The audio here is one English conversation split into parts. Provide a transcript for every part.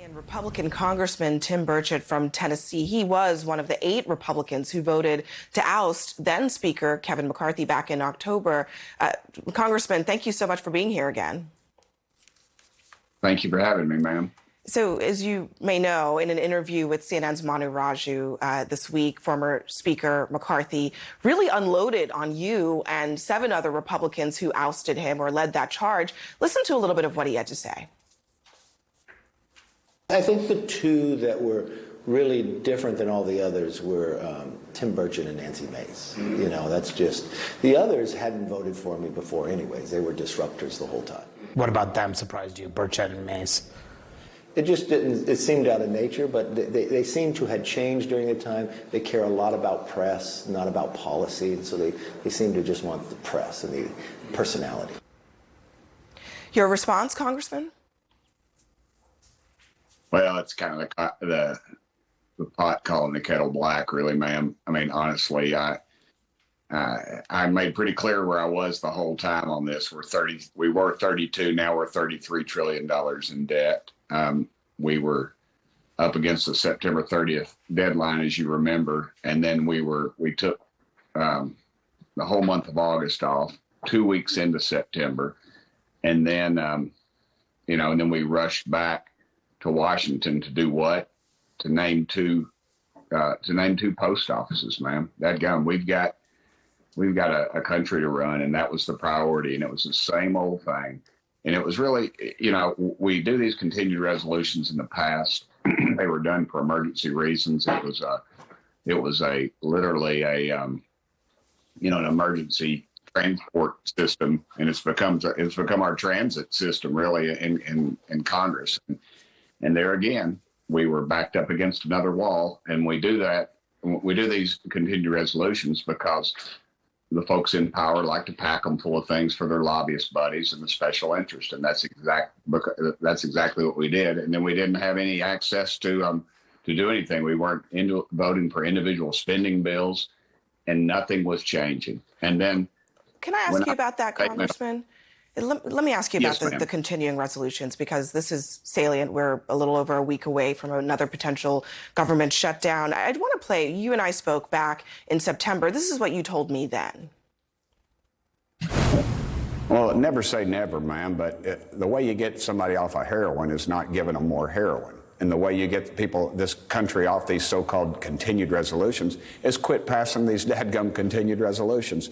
And Republican Congressman Tim Burchett from Tennessee, he was one of the 8 Republicans who voted to oust then Speaker Kevin McCarthy back in October. Congressman, thank you so much for being here again. Thank you for having me, ma'am. So, as you may know, in an interview with CNN's Manu Raju this week, former Speaker McCarthy really unloaded on you and 7 other Republicans who ousted him or led that charge. Listen to a little bit of what he had to say. I think the 2 that were really different than all the others were Tim Burchett and Nancy Mace. You know, that's just, the others hadn't voted for me before anyways. They were disruptors the whole time. What about them surprised you, Burchett and Mace? It just didn't, it seemed out of nature, but they seemed to have changed during the time. They care a lot about press, not about policy, and so they seem to just want the press and the personality. Your response, Congressman? Well, it's kind of the pot calling the kettle black, really, ma'am. I mean, honestly, I made pretty clear where I was the whole time on this. We were 32, now we're $33 trillion in debt. We were up against the September 30th deadline, as you remember, and then we took the whole month of August off, 2 weeks into September, and then and then we rushed back to Washington to do what? To name two post offices, ma'am. Dadgum, we've got a country to run, and that was the priority, and it was the same old thing. And it was really, we do these continued resolutions in the past. They were done for emergency reasons. It was literally an emergency transport system, and it's become our transit system really in Congress. And there again, we were backed up against another wall, and we do these continued resolutions because the folks in power like to pack them full of things for their lobbyist buddies and the special interest, and that's exactly what we did. And then we didn't have any access to do anything. We weren't voting for individual spending bills, and nothing was changing. And then, can I ask you about that, Congressman? Let me ask you about Yes, the continuing resolutions, because this is salient. We're a little over a week away from another potential government shutdown. I'd want to play, you and I spoke back in September. This is what you told me then. Well, never say never, ma'am, but the way you get somebody off of heroin is not giving them more heroin. And the way you get people, this country, off these so-called continued resolutions is quit passing these dadgum continued resolutions.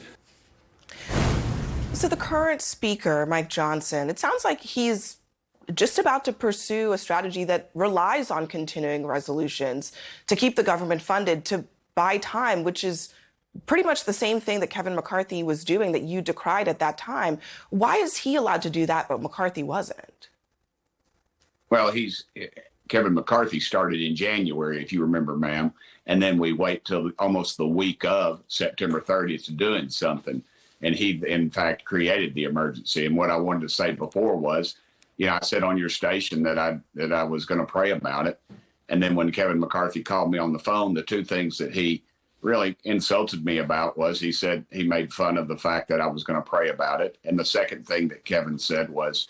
So the current speaker, Mike Johnson, it sounds like he's just about to pursue a strategy that relies on continuing resolutions to keep the government funded to buy time, which is pretty much the same thing that Kevin McCarthy was doing that you decried at that time. Why is he allowed to do that, but McCarthy wasn't? Well, Kevin McCarthy started in January, if you remember, ma'am, and then we wait till almost the week of September 30th to doing something. And he, in fact, created the emergency. And what I wanted to say before was, I said on your station that I was going to pray about it. And then when Kevin McCarthy called me on the phone, the 2 things that he really insulted me about was he said he made fun of the fact that I was going to pray about it. And the second thing that Kevin said was,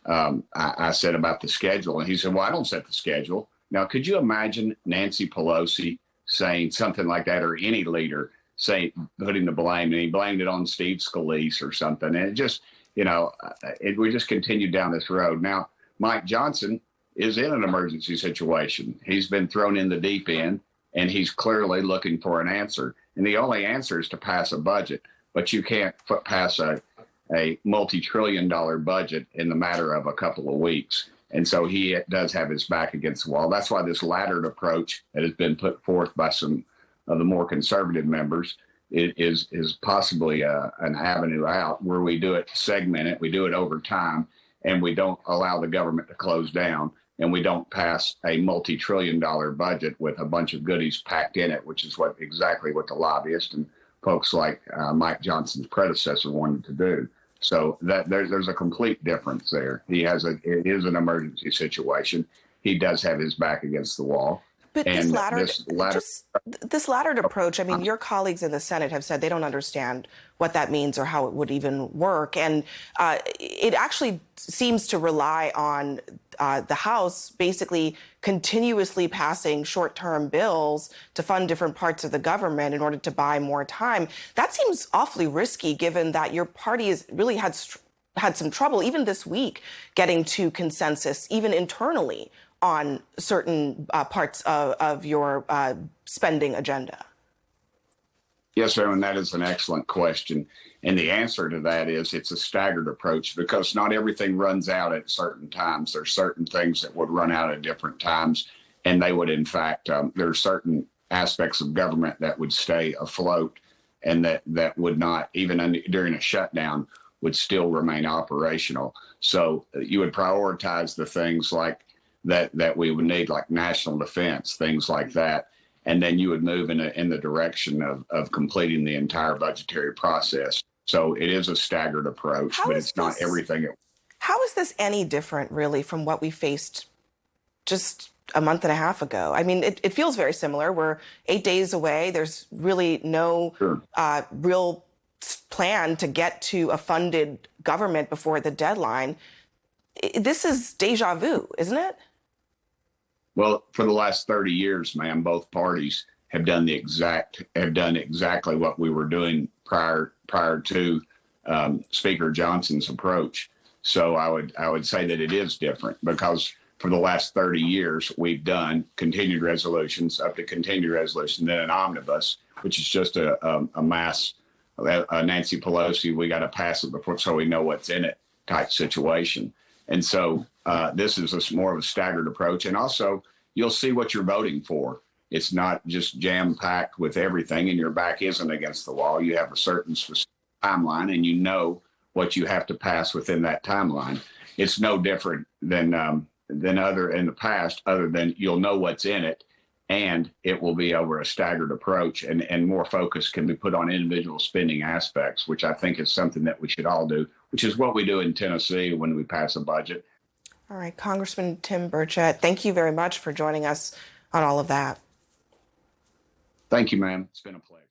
I said about the schedule. And he said, well, I don't set the schedule. Now, could you imagine Nancy Pelosi saying something like that, or any leader putting the blame, and he blamed it on Steve Scalise or something. And it just, we just continued down this road. Now, Mike Johnson is in an emergency situation. He's been thrown in the deep end, and he's clearly looking for an answer. And the only answer is to pass a budget, but you can't pass a multi-trillion-dollar budget in the matter of a couple of weeks. And so he does have his back against the wall. That's why this laddered approach that has been put forth by some of the more conservative members is possibly an avenue out, where we do it segmented, we do it over time, and we don't allow the government to close down, and we don't pass a multi-trillion-dollar budget with a bunch of goodies packed in it, which is exactly what the lobbyists and folks like Mike Johnson's predecessor wanted to do. So that there's a complete difference there. It is an emergency situation. He does have his back against the wall. But And this laddered approach, I mean, your colleagues in the Senate have said they don't understand what that means or how it would even work. And it actually seems to rely on the House basically continuously passing short-term bills to fund different parts of the government in order to buy more time. That seems awfully risky, given that your party has really had some trouble, even this week, getting to consensus, even internally, on certain parts of your spending agenda. Yes, sir, and that is an excellent question. And the answer to that is it's a staggered approach, because not everything runs out at certain times. There's certain things that would run out at different times, and they would, in fact, there are certain aspects of government that would stay afloat and that would not, even during a shutdown, would still remain operational. So you would prioritize the things like that we would need, like national defense, things like that. And then you would move in the direction of completing the entire budgetary process. So it is a staggered approach, but it's not everything. How is this any different, really, from what we faced just a month and a half ago? I mean, it feels very similar. We're 8 days away. There's really no real plan to get to a funded government before the deadline. This is deja vu, isn't it? Well, for the last 30 years, ma'am, both parties have done exactly what we were doing prior to Speaker Johnson's approach. So I would say that it is different, because for the last 30 years we've done continued resolutions up to continued resolution, then an omnibus, which is just a mass Nancy Pelosi, we got to pass it before so we know what's in it type situation. And so this is more of a staggered approach. And also, you'll see what you're voting for. It's not just jam-packed with everything, and your back isn't against the wall. You have a certain specific timeline, and you know what you have to pass within that timeline. It's no different than other in the past, other than you'll know what's in it, and it will be over a staggered approach, and more focus can be put on individual spending aspects, which I think is something that we should all do, which is what we do in Tennessee when we pass a budget. All right, Congressman Tim Burchett, thank you very much for joining us on all of that. Thank you, ma'am. It's been a pleasure.